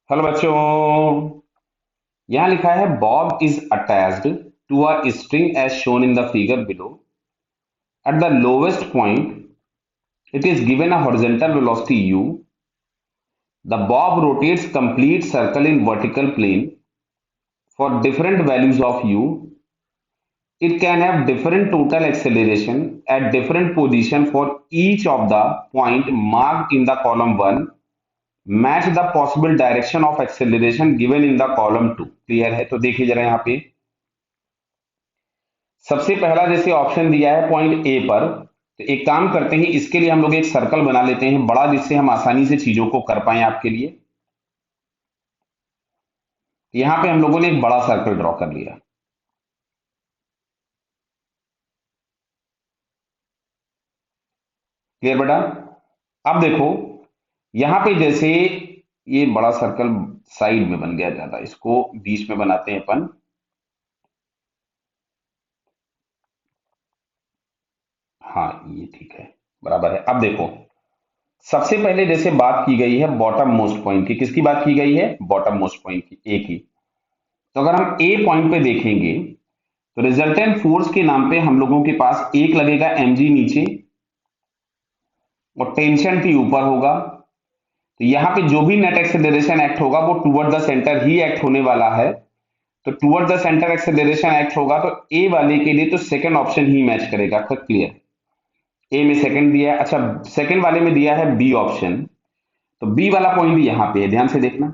Hello बच्चों। यहाँ लिखा है bob is attached to a string as shown in the figure below. At the lowest point it is given a horizontal velocity u. The bob rotates complete circle in vertical plane for different values of u. It can have different total acceleration at different position for each of the point marked in the column 1. Match the possible direction of acceleration given in the column 2. Clear है? तो देखिए जरा यहाँ पे सबसे पहला जैसे option दिया है पॉइंट ए पर, तो एक काम करते हैं, इसके लिए हम लोग एक सर्कल बना लेते हैं बड़ा, जिससे हम आसानी से चीजों को कर पाए आपके लिए। यहां पे हम लोगों ने एक बड़ा सर्कल ड्रॉ कर लिया। क्लियर बेटा? अब देखो यहां पे जैसे ये बड़ा सर्कल साइड में बन गया, ज्यादा इसको बीच में बनाते हैं अपन। हाँ ये ठीक है, बराबर है। अब देखो सबसे पहले जैसे बात की गई है बॉटम मोस्ट पॉइंट की, किसकी बात की गई है? बॉटम मोस्ट पॉइंट की, ए की। तो अगर हम ए पॉइंट पे देखेंगे तो रिजल्टेंट फोर्स के नाम पे हम लोगों के पास एक लगेगा mg नीचे और टेंशन टी ऊपर होगा। तो यहां पे जो भी नेट एक्सेलरेशन एक्ट होगा वो toward the centre he act होने वाला है। तो toward the centre acceleration act होगा तो ए वाले के लिए तो सेकंड ऑप्शन ही मैच करेगा। क्लियर? ए में सेकंड दिया है, अच्छा सेकंड वाले में दिया है बी ऑप्शन। तो बी वाला पॉइंट यहाँ पे है, ध्यान से देखना।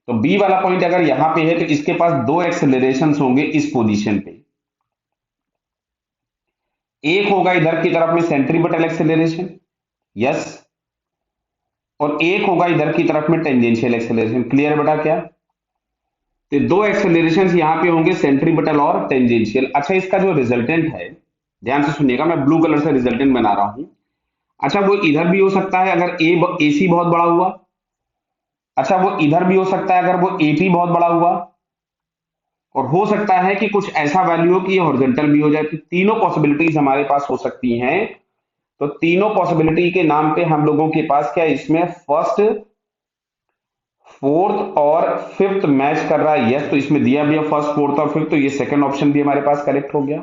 तो बी वाला पॉइंट अगर यहां पे है तो इसके पास दो एक्सेलरेशन होंगे इस पोजीशन पे। एक होगा इधर की तरफ में सेंट्रीपिटल एक्सेलरेशन, यस, और एक होगा इधर की तरफ में टेंजेंशियल एक्सेलरेशन। क्लियर है बेटा? क्या तो दो एक्सेलरेशन यहां पे होंगे, सेंट्रीपिटल और टेंजेंशियल। अच्छा इसका जो रिजल्टेंट है, ध्यान से सुनिएगा, मैं ब्लू कलर से रिजल्टेंट बना रहा हूं। अच्छा वो इधर भी हो सकता है अगर एसी बहुत बड़ा हुआ। अच्छा वो इधर भी हो सकता है अगर वो एटी बहुत बड़ा हुआ। और हो सकता है कि कुछ ऐसा वैल्यू हो कि ये हॉरिजॉन्टल भी हो जाए। तो तीनों पॉसिबिलिटीज हमारे पास हो सकती हैं। तो तीनों पॉसिबिलिटी के नाम पे हम लोगों के पास क्या इसमें फर्स्ट, फोर्थ और फिफ्थ मैच कर रहा है। यस, तो इसमें दिया भी है फर्स्ट, फोर्थ और फिफ्थ, तो ये सेकंड ऑप्शन भी हमारे पास करेक्ट हो गया।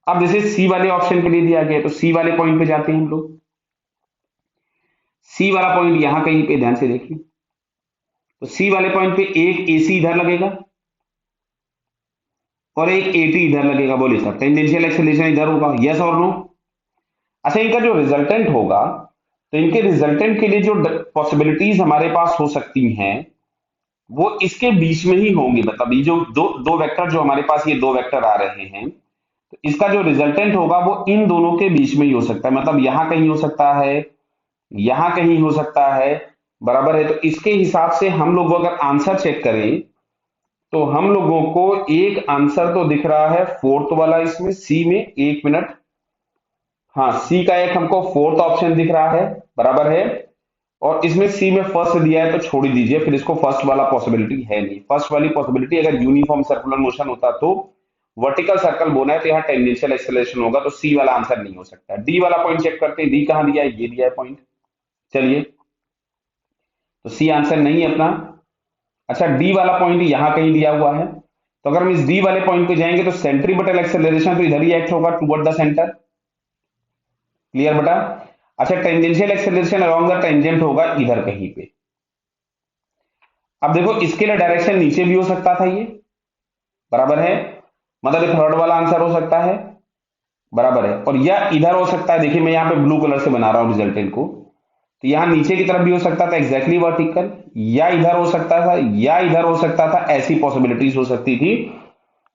अब जैसे सी वाले ऑप्शन के लिए दिया गया तो सी वाले पॉइंट पे जाते हैं हम लोग। सी वाला पॉइंट यहां कहीं पे, ध्यान से देखिए। तो सी वाले पॉइंट पे एक एसी इधर लगेगा और एक एटी इधर लगेगा। बोलिए सर टेंजेंशियल एक्सेलरेशन इधर होगा, यस और नो? अच्छा इनका जो रिजल्टेंट होगा, तो इनके रिजल्टेंट के लिए जो पॉसिबिलिटीज हमारे पास हो सकती हैं वो इसके बीच में ही होंगी। मतलब ये जो दो दो वेक्टर जो हमारे पास, ये दो वेक्टर आ रहे हैं, तो इसका जो रिजल्टेंट होगा वो इन दोनों के बीच में ही हो सकता है। मतलब यहां कहीं हो सकता है, यहां कहीं हो सकता है, बराबर है। तो इसके हिसाब से हम लोग अगर आंसर चेक करें तो हम लोगों को एक आंसर तो दिख रहा है फोर्थ वाला इसमें, सी में। एक मिनट, हाँ सी का एक हमको फोर्थ ऑप्शन दिख रहा है, बराबर है। और इसमें सी में फर्स्ट दिया है तो छोड़ ही दीजिए, फिर इसको फर्स्ट वाला पॉसिबिलिटी है नहीं। फर्स्ट वाली पॉसिबिलिटी अगर यूनिफॉर्म सर्कुलर मोशन होता तो वर्टिकल सर्कल बोना है तो यहाँ टेंजेंशियल एक्सेलरेशन होगा, तो सी वाला आंसर नहीं हो सकता। डी वाला पॉइंट चेक करते हैं, डी कहां दिया है? ये दिया है पॉइंट। चलिए, तो सी आंसर नहीं है अपना। अच्छा डी वाला पॉइंट यहां कहीं दिया हुआ है, तो अगर हम इस डी वाले पॉइंट पे जाएंगे तो सेंट्रीपिटल एक्सेलरेशन तो इधर ही एक्ट होगा टुवर्ड द सेंटर। क्लियर बेटा? अच्छा tangential acceleration along the tangent होगा इधर कहीं पे। अब देखो इसके लिए डायरेक्शन नीचे भी हो सकता था ये, बराबर है। मतलब ये थर्ड वाला आंसर हो सकता है, बराबर है। और या इधर हो सकता है, देखिए मैं यहाँ पे ब्लू कलर से बना रहा हूं रिजल्टेंट को, तो यहां नीचे की तरफ भी हो सकता था एग्जैक्टली वर्टिकल, या इधर हो सकता था, या इधर हो सकता था, ऐसी पॉसिबिलिटीज हो सकती थी।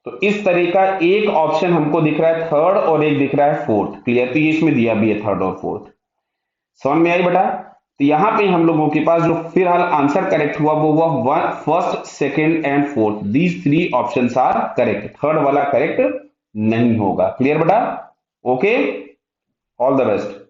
तो इस तरह का एक ऑप्शन हमको दिख रहा है थर्ड और एक दिख रहा है फोर्थ। क्लियर? तो ये इसमें दिया भी है थर्ड और फोर्थ। समझ में आई बेटा? तो यहां पे हम लोगों के पास जो फिलहाल आंसर करेक्ट हुआ वो हुआ first, second and fourth. These three option are correct, third वाला करेक्ट नहीं होगा। क्लियर बेटा? Okay, all the best.